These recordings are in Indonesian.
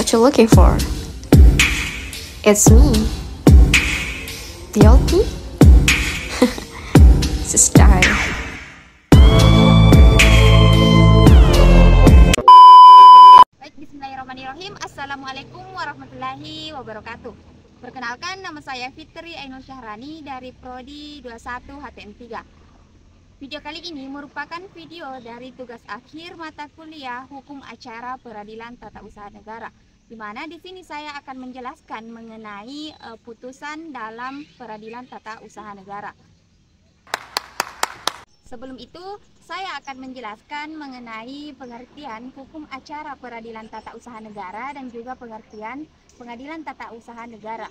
what you're looking for. It's me, the old me. It's a style. Baik, bismillahirrahmanirrahim. Assalamualaikum warahmatullahi wabarakatuh. Perkenalkan, nama saya Fitri Ainul Syahrani dari Prodi 21 HTM3. Video kali ini merupakan video dari tugas akhir mata kuliah Hukum Acara Peradilan Tata Usaha Negara, di mana di sini saya akan menjelaskan mengenai putusan dalam Peradilan Tata Usaha Negara. Sebelum itu, saya akan menjelaskan mengenai pengertian Hukum Acara Peradilan Tata Usaha Negara dan juga pengertian Pengadilan Tata Usaha Negara.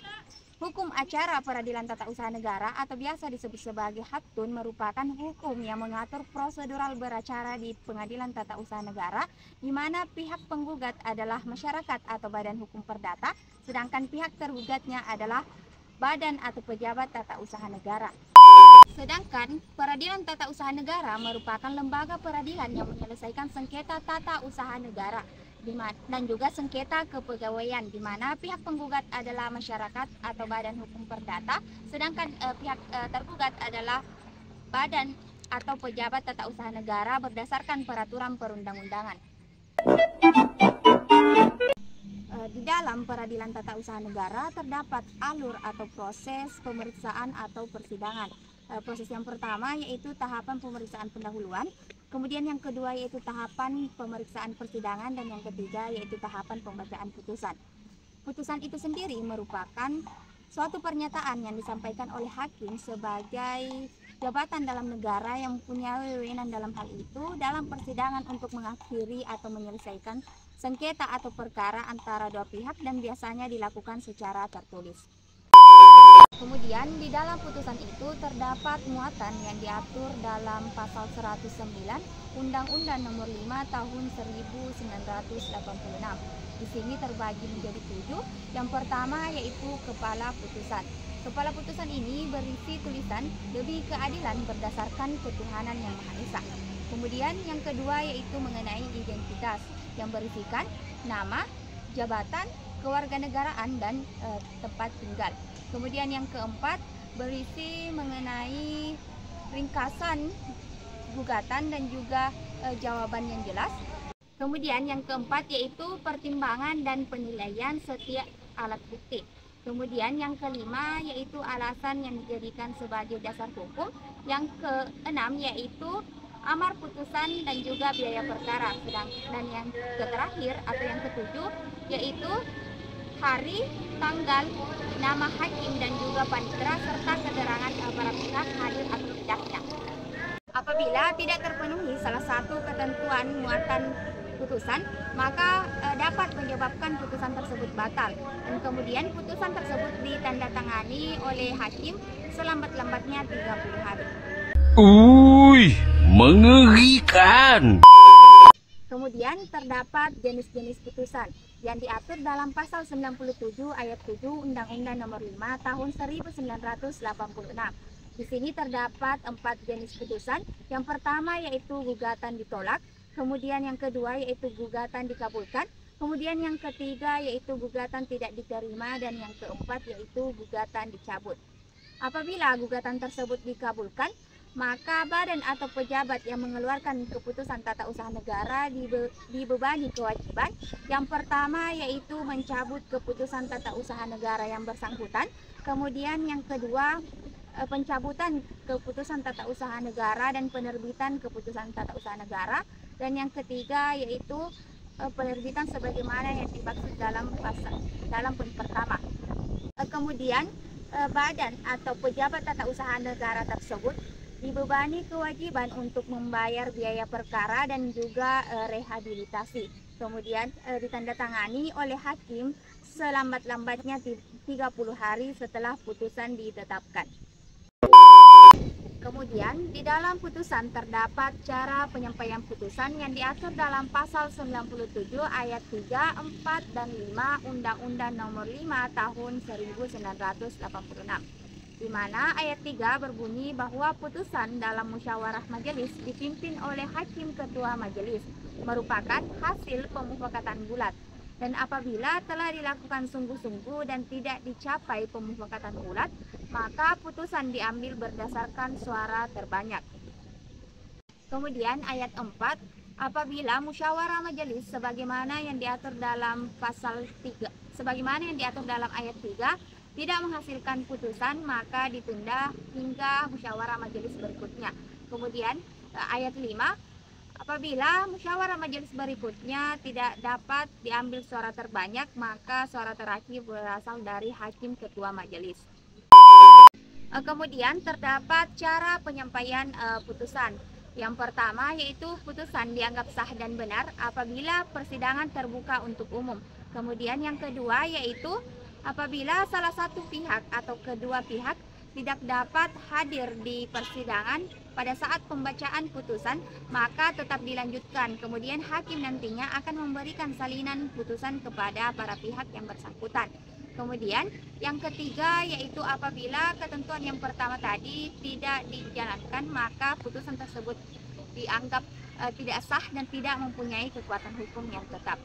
Hukum Acara Peradilan Tata Usaha Negara atau biasa disebut sebagai HAPTUN merupakan hukum yang mengatur prosedural beracara di Pengadilan Tata Usaha Negara, di mana pihak penggugat adalah masyarakat atau badan hukum perdata, sedangkan pihak tergugatnya adalah badan atau pejabat tata usaha negara. Sedangkan Peradilan Tata Usaha Negara merupakan lembaga peradilan yang menyelesaikan sengketa tata usaha negara dan juga sengketa kepegawaian, di mana pihak penggugat adalah masyarakat atau badan hukum perdata, sedangkan pihak tergugat adalah badan atau pejabat tata usaha negara berdasarkan peraturan perundang-undangan. Di dalam Peradilan Tata Usaha Negara terdapat alur atau proses pemeriksaan atau persidangan. Proses yang pertama yaitu tahapan pemeriksaan pendahuluan, kemudian yang kedua yaitu tahapan pemeriksaan persidangan, dan yang ketiga yaitu tahapan pembacaan putusan. Putusan itu sendiri merupakan suatu pernyataan yang disampaikan oleh hakim sebagai jabatan dalam negara yang mempunyai wewenang dalam hal itu dalam persidangan untuk mengakhiri atau menyelesaikan sengketa atau perkara antara dua pihak, dan biasanya dilakukan secara tertulis. Kemudian di dalam putusan itu terdapat muatan yang diatur dalam pasal 109 Undang-Undang Nomor 5 Tahun 1986. Di sini terbagi menjadi 7. Yang pertama yaitu kepala putusan. Kepala putusan ini berisi tulisan demi keadilan berdasarkan ketuhanan yang Maha Esa. Kemudian yang kedua yaitu mengenai identitas yang berisikan nama, jabatan, kewarganegaraan, dan tempat tinggal. Kemudian yang keempat berisi mengenai ringkasan gugatan dan juga jawaban yang jelas. Kemudian yang keempat yaitu pertimbangan dan penilaian setiap alat bukti. Kemudian yang kelima yaitu alasan yang dijadikan sebagai dasar hukum. Yang keenam yaitu amar putusan dan juga biaya perkara. Dan yang terakhir atau yang ketujuh yaitu hari, tanggal, nama hakim dan juga panitera serta keterangan para pihak hadir atau tidaknya. Apabila tidak terpenuhi salah satu ketentuan muatan putusan, maka dapat menyebabkan putusan tersebut batal, dan kemudian putusan tersebut ditandatangani oleh hakim selambat-lambatnya 30 hari. Mengerikan. Kemudian terdapat jenis-jenis putusan yang diatur dalam pasal 97 ayat 7 Undang-Undang Nomor 5 Tahun 1986. Di sini terdapat 4 jenis putusan. Yang pertama yaitu gugatan ditolak, kemudian yang kedua yaitu gugatan dikabulkan, kemudian yang ketiga yaitu gugatan tidak diterima, dan yang keempat yaitu gugatan dicabut. Apabila gugatan tersebut dikabulkan, maka badan atau pejabat yang mengeluarkan keputusan tata usaha negara dibebani kewajiban. Yang pertama yaitu mencabut keputusan tata usaha negara yang bersangkutan, kemudian yang kedua pencabutan keputusan tata usaha negara dan penerbitan keputusan tata usaha negara, dan yang ketiga yaitu penerbitan sebagaimana yang dimaksud dalam poin pertama. Kemudian badan atau pejabat tata usaha negara tersebut dibebani kewajiban untuk membayar biaya perkara dan juga rehabilitasi. Kemudian ditandatangani oleh hakim selambat-lambatnya 30 hari setelah putusan ditetapkan. Kemudian di dalam putusan terdapat cara penyampaian putusan yang diatur dalam pasal 97 ayat 3, 4, dan 5 Undang-Undang Nomor 5 Tahun 1986. Di mana ayat 3 berbunyi bahwa putusan dalam musyawarah majelis dipimpin oleh hakim ketua majelis merupakan hasil pemufakatan bulat. Dan apabila telah dilakukan sungguh-sungguh dan tidak dicapai pemufakatan bulat, maka putusan diambil berdasarkan suara terbanyak. Kemudian ayat 4, apabila musyawarah majelis sebagaimana yang diatur dalam ayat 3 tidak menghasilkan putusan, maka ditunda hingga musyawarah majelis berikutnya. Kemudian ayat 5, apabila musyawarah majelis berikutnya tidak dapat diambil suara terbanyak, maka suara terakhir berasal dari hakim ketua majelis. Kemudian terdapat cara penyampaian putusan. Yang pertama yaitu putusan dianggap sah dan benar apabila persidangan terbuka untuk umum. Kemudian yang kedua yaitu apabila salah satu pihak atau kedua pihak tidak dapat hadir di persidangan pada saat pembacaan putusan, maka tetap dilanjutkan. Kemudian hakim nantinya akan memberikan salinan putusan kepada para pihak yang bersangkutan. Kemudian yang ketiga yaitu apabila ketentuan yang pertama tadi tidak dijalankan, maka putusan tersebut dianggap tidak sah dan tidak mempunyai kekuatan hukum yang tetap.